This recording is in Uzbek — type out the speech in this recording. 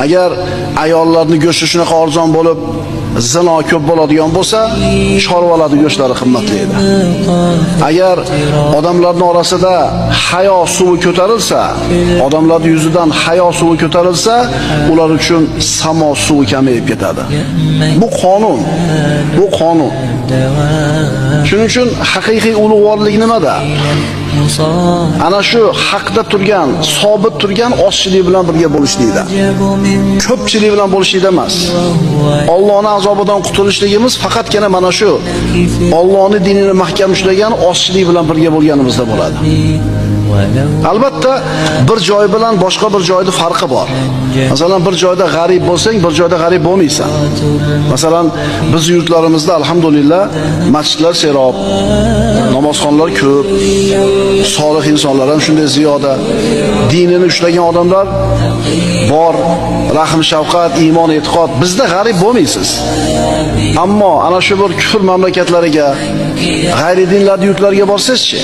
Agar ayollarning go'shti shunaqa arzon bo'lib, zino ko'p bo'ladigan bo'lsa, chorvalarning go'shtlari qimmatli edi. Agar odamlarning orasida hayo suvi ko'tarilsa, odamlarning yuzidan hayo suvi ko'tarilsa, ular uchun samo suvi kamayib ketadi. Bu qonun. Bu qonun. Shuning uchun haqiqiy ulug'vorlik nimada? Ana shu haqda turgan, sobit turgan ozchilik bilan birga bo'lishlikda. Ko'pchilik bilan bo'lishlikda emas. Allohning azobidan qutulishligimiz faqatgina mana shu Allohning dinini mahkam ushlagan ozchilik bilan birga bo'lganimizda bo'ladi. Albatta bir joy bilan boshqa bir joyning farqi bor. Masalan, bir joyda g'arib bo'lsang, bir joyda g'arib bo'lmaysan. Masalan, biz yurtlarimizda alhamdulillah masjidlar serob, namozxonlar ko'p, solih insonlar ham shunday ziyoda, dinini ushlagan odamlar bor, rahm shafqat, iymon, e'tiqod. Bizda g'arib bo'lmaysiz. Ammo ana shu bir kufr mamlakatlariga, g'ayri dinlar yurtlariga borsangizchi,